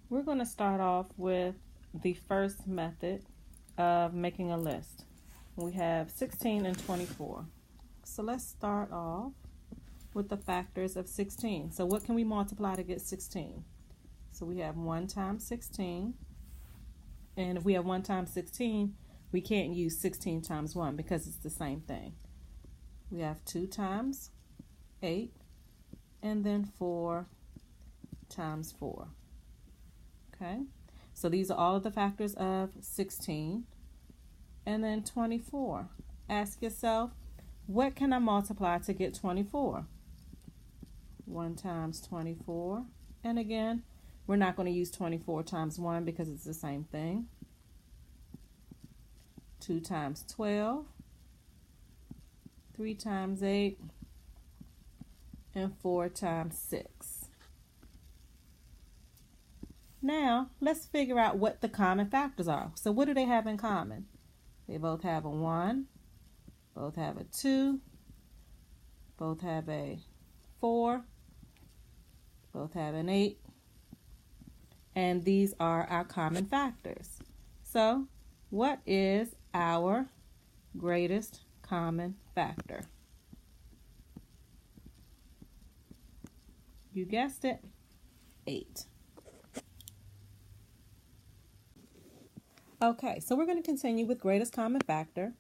We're going to start off with the first method of making a list. We have 16 and 24. So let's start off with the factors of 16. So what can we multiply to get 16? So we have 1 times 16. And if we have 1 times 16, we can't use 16 times 1 because it's the same thing. We have 2 times 8 and then 4 times 4. Okay, so these are all of the factors of 16. And then 24. Ask yourself, what can I multiply to get 24? 1 times 24. And again, we're not going to use 24 times 1 because it's the same thing. 2 times 12. 3 times 8. And 4 times 6. Now, let's figure out what the common factors are. So what do they have in common? They both have a 1, both have a 2, both have a 4, both have an 8, and these are our common factors. So, what is our greatest common factor? You guessed it, 8. Okay, so we're going to continue with greatest common factor,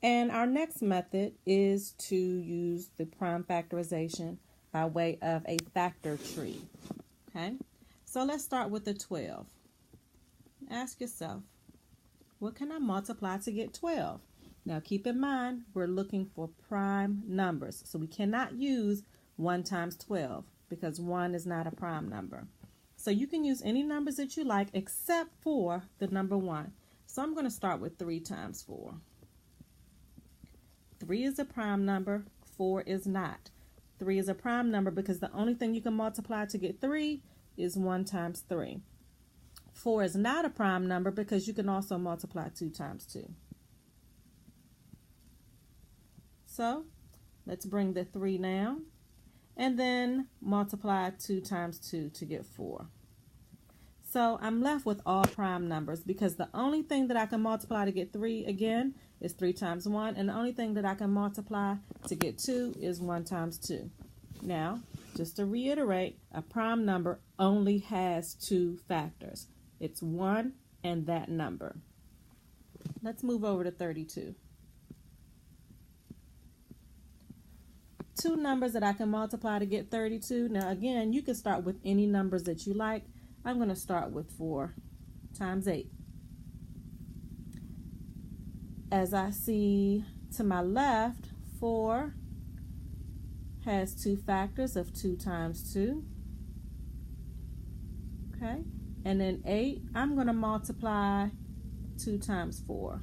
and our next method is to use the prime factorization by way of a factor tree. Okay, so let's start with the 12. Ask yourself, what can I multiply to get 12? Now keep in mind, we're looking for prime numbers, so we cannot use 1 times 12 because 1 is not a prime number. So you can use any numbers that you like except for the number 1. So I'm going to start with 3 times 4. 3 is a prime number, 4 is not. 3 is a prime number because the only thing you can multiply to get 3 is 1 times 3. 4 is not a prime number because you can also multiply 2 times 2. So let's bring the 3 down and then multiply 2 times 2 to get 4. So I'm left with all prime numbers because the only thing that I can multiply to get 3 again is 3 times 1, and the only thing that I can multiply to get 2 is 1 times 2. Now, just to reiterate, a prime number only has 2 factors. It's 1 and that number. Let's move over to 32. 2 numbers that I can multiply to get 32. Now again, you can start with any numbers that you like. I'm going to start with 4 times 8. As I see to my left, 4 has 2 factors of 2 times 2. Okay, and then 8, I'm going to multiply 2 times 4.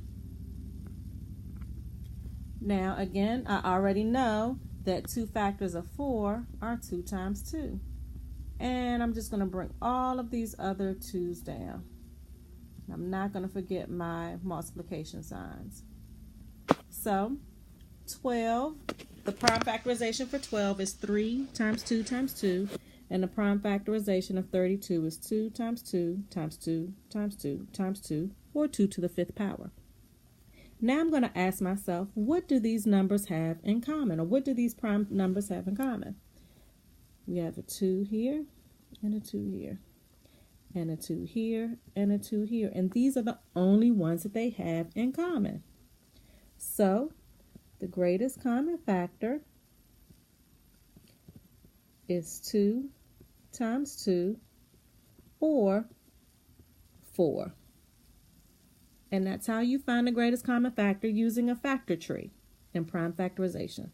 Now again, I already know that 2 factors of 4 are 2 times 2. And I'm just going to bring all of these other 2's down. I'm not going to forget my multiplication signs. So 12, the prime factorization for 12 is 3 times 2 times 2. And the prime factorization of 32 is 2 times 2 times 2 times 2 times 2, or 2 to the 5th power. Now I'm going to ask myself, what do these numbers have in common? Or what do these prime numbers have in common? We have a 2 here, and a 2 here, and a 2 here, and a 2 here. And these are the only ones that they have in common. So, the greatest common factor is 2 times 2, or 4. And that's how you find the greatest common factor using a factor tree in prime factorization.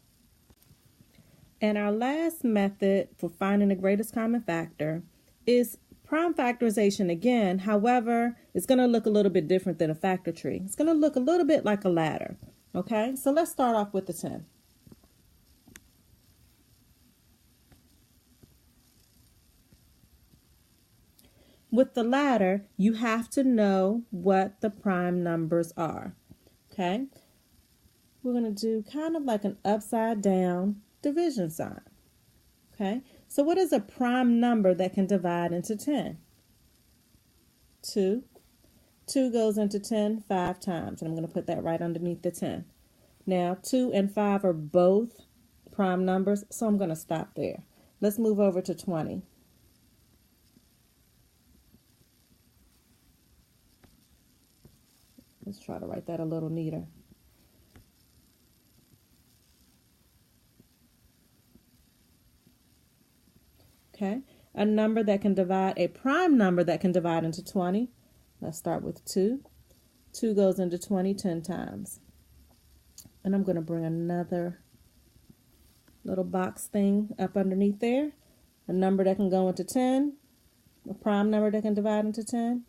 And our last method for finding the greatest common factor is prime factorization again. However, it's going to look a little bit different than a factor tree. It's going to look a little bit like a ladder. Okay, so let's start off with the 10. With the ladder, you have to know what the prime numbers are. Okay, we're going to do kind of like an upside down division sign. Okay, so what is a prime number that can divide into 10? 2. 2 goes into 10 5 times, and I'm going to put that right underneath the 10. Now, 2 and 5 are both prime numbers, so I'm going to stop there. Let's move over to 20. Let's try to write that a little neater. Okay, a number that can divide, a prime number that can divide into 20. Let's start with 2. 2 goes into 20 10 times. And I'm going to bring another little box thing up underneath there. A number that can go into 10. A prime number that can divide into 10.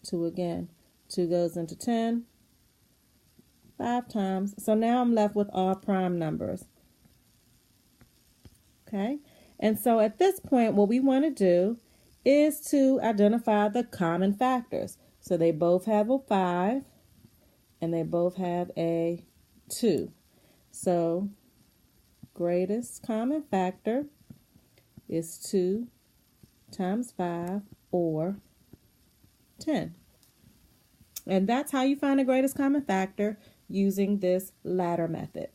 2 again. 2 goes into 10 5 times. So now I'm left with all prime numbers. Okay. And so at this point, what we want to do is to identify the common factors. So they both have a 5 and they both have a 2. So greatest common factor is 2 times 5 or 10. And that's how you find the greatest common factor using this ladder method.